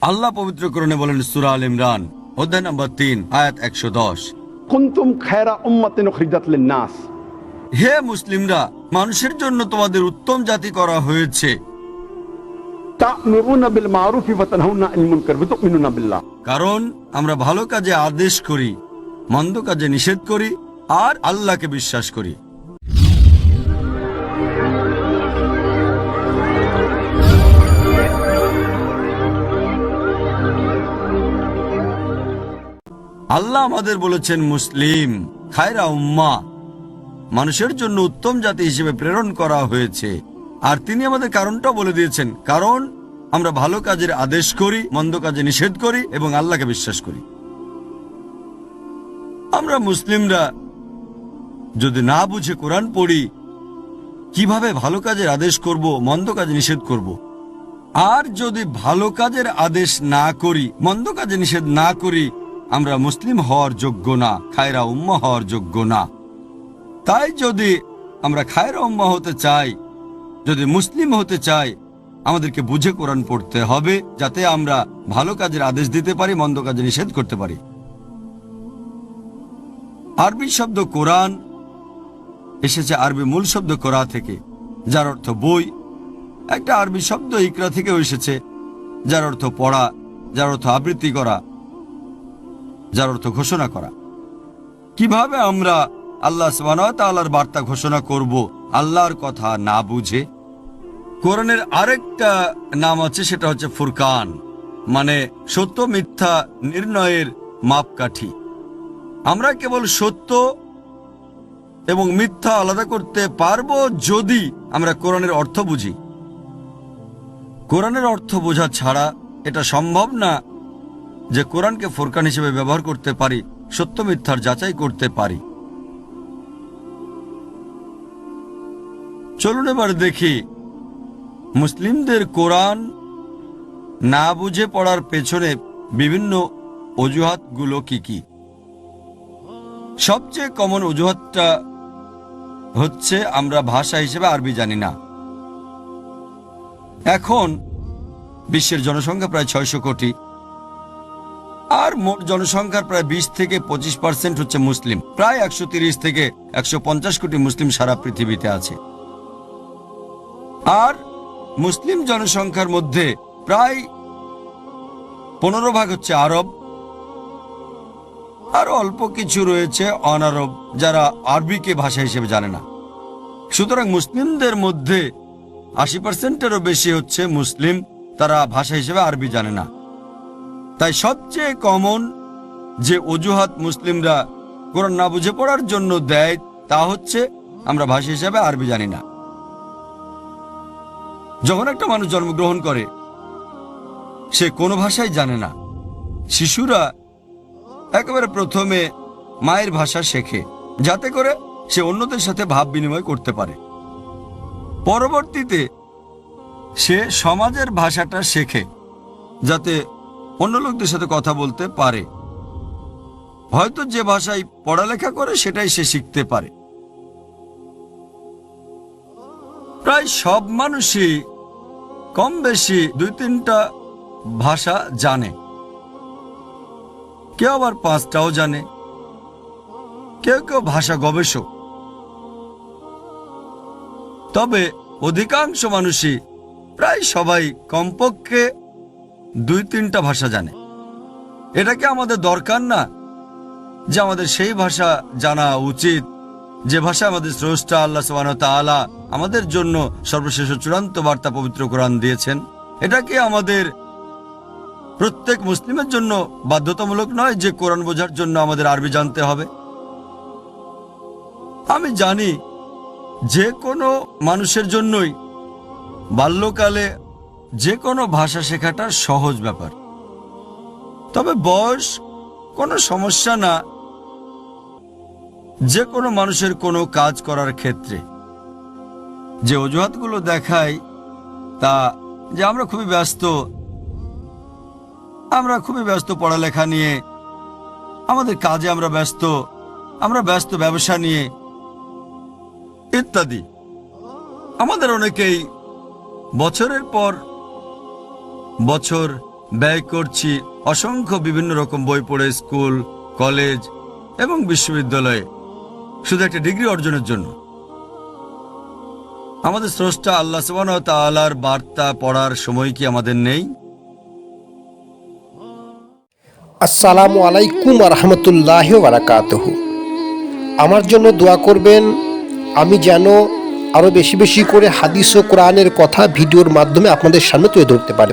আল্লাহ পবিত্র কোরআনে বলেন সূরা আল ইমরান অধ্যায় নম্বর ৩ আয়াত ১১০, কুনতুম খায়রা উম্মাতিন উখরিজাত লিন-নাস। হে মুসলিমরা, মানুষের জন্য তোমাদের উত্তম জাতি করা হয়েছে, তা'মুরুনা বিল মা'রুফি ওয়া তানহাউনা আনিল মুনকার ওয়া তু'মিনুনা বিল্লাহ। কারণ আমরা ভালো কাজে আদেশ করি, মন্দ কাজে নিষেধ করি, আর আল্লাহকে বিশ্বাস করি। আল্লাহ আমাদের বলেছেন মুসলিম, খায়রা উম্মাহ, মানুষের জন্য উত্তম জাতি হিসেবে প্রেরণ করা হয়েছে। আর তিনি আমাদের কারণটা বলে দিয়েছেন, কারণ আমরা ভালো কাজের আদেশ করি, মন্দ কাজে নিষেধ করি এবং আল্লাহকে বিশ্বাস করি। আমরা মুসলিমরা যদি না বুঝে কোরআন পড়ি, কিভাবে ভালো কাজের আদেশ করব, মন্দ কাজে নিষেধ করব? আর যদি ভালো কাজের আদেশ না করি, মন্দ কাজে নিষেধ না করি, আমরা মুসলিম হওয়ার যোগ্য না, খায়রা উম্মাহ হওয়ার যোগ্য না। তাই যদি আমরা খায়রা উম্মাহ হতে চাই, যদি মুসলিম হতে চাই, আমাদেরকে বুঝে কোরআন পড়তে হবে, যাতে আমরা ভালো কাজের আদেশ দিতে পারি, মন্দ কাজে নিষেধ করতে পারি। আরবি শব্দ কোরআন এসেছে আরবি মূল শব্দ কোরা থেকে, যার অর্থ বই। একটা আরবি শব্দ ইকরা থেকেও এসেছে, যার অর্থ পড়া, যার অর্থ আবৃত্তি করা, যার অর্থ ঘোষণা করা। কিভাবে আমরা আল্লাহ সুবহানাহু ওয়া তাআলার বার্তা ঘোষণা করব আল্লাহর কথা না বুঝে? কোরআনের আরেকটা নাম আছে, সেটা হচ্ছে ফুরকান, মানে সত্য মিথ্যা নির্ণয়ের মাপকাঠি। আমরা কেবল সত্য এবং মিথ্যা আলাদা করতে পারবো যদি আমরা কোরআনের অর্থ বুঝি। কোরআনের অর্থ বোঝা ছাড়া এটা সম্ভব না যে কোরআনকে ফুরকান হিসেবে ব্যবহার করতে পারি, সত্য মিথ্যার যাচাই করতে পারি। চলুন এবার দেখি মুসলিমদের কোরআন না বুঝে পড়ার পেছনে বিভিন্ন অজুহাতগুলো কি কি। সবচেয়ে কমন অজুহাতটা হচ্ছে আমরা ভাষা হিসেবে আরবি জানি না। এখন বিশ্বের জনসংখ্যা প্রায় 600 কোটি, আর মোট জনসংখ্যার প্রায় 20 থেকে 25% হচ্ছে মুসলিম। প্রায় 130 থেকে 150 কোটি মুসলিম সারা পৃথিবীতে আছে। আর মুসলিম জনসংখ্যার মধ্যে প্রায় 15 ভাগ হচ্ছে আরব, আরো অল্প কিছু রয়েছে অনারব, যারা আরবিকে ভাষা হিসেবে জানে না। সুতরাং মুসলিমদের মধ্যে 80%-এরও বেশি হচ্ছে মুসলিম, তারা ভাষা হিসেবে আরবি জানে না। তাই সবচেয়ে কমন যে অজুহাত মুসলিমরা কোরআন না বুঝে পড়ার জন্য দেয়, তা হচ্ছে আমরা ভাষা হিসেবে আরবি জানি না। যখন একটা মানুষ জন্মগ্রহণ করে, সে কোনো ভাষাই জানে না। শিশুরা একেবারে প্রথমে মায়ের ভাষা শেখে, যাতে করে সে অন্যদের সাথে ভাব বিনিময় করতে পারে। পরবর্তীতে সে সমাজের ভাষাটা শেখে, যাতে অন্য লোকদের সাথে কথা বলতে পারে। হয়তো যে ভাষায় পড়ালেখা করে সেটাই সে শিখতে পারে। প্রায় সব মানুষই কম বেশি 2-3টা ভাষা জানে, কেউ আবার 5টাও জানে, কেউ কেউ ভাষা গবেষক। তবে অধিকাংশ মানুষই, প্রায় সবাই কমপক্ষে 2-3টা ভাষা জানে। এটা কি আমাদের দরকার না যে আমাদের সেই ভাষা জানা উচিত যে ভাষা আমাদের স্রষ্টা আল্লাহ সুবহানাহু ওয়া তাআলা আমাদের জন্য সর্বশেষ চূড়ান্ত বার্তা পবিত্র কোরআন দিয়েছেন? এটা কি আমাদের প্রত্যেক মুসলিমের জন্য বাধ্যতামূলক নয় যে কোরআন বোঝার জন্য আমাদের আরবি জানতে হবে? আমি জানি যে কোনো মানুষের জন্যই বাল্যকালে যে কোনো ভাষা শেখাটা সহজ ব্যাপার। তবে বয়স কোনো সমস্যা না যে কোনো মানুষের কোনো কাজ করার ক্ষেত্রে। যে অজুহাতগুলো দেখায় তা যে আমরা খুবই ব্যস্ত পড়ালেখা নিয়ে, আমাদের কাজে আমরা ব্যস্ত ব্যবসা নিয়ে ইত্যাদি। আমাদের অনেকেই বছরের পর বছর ব্যয় করছি অসংখ্য বিভিন্ন রকম বই পড়ে স্কুল, কলেজ এবং বিশ্ববিদ্যালয়ে শুধু একটা ডিগ্রি অর্জনের জন্য। আমাদের স্রষ্টা আল্লাহ সুবহানাহু ওয়া তাআলার বার্তা পড়ার সময় কি আমাদের নেই? আসসালামু আলাইকুম রহমতুল্লাহ বারাকাতুহু। আমার জন্য দোয়া করবেন, আমি যেন আরও বেশি বেশি করে হাদিস ও কোরআনের কথা ভিডিওর মাধ্যমে আপনাদের সামনে তুলে ধরতে পারি।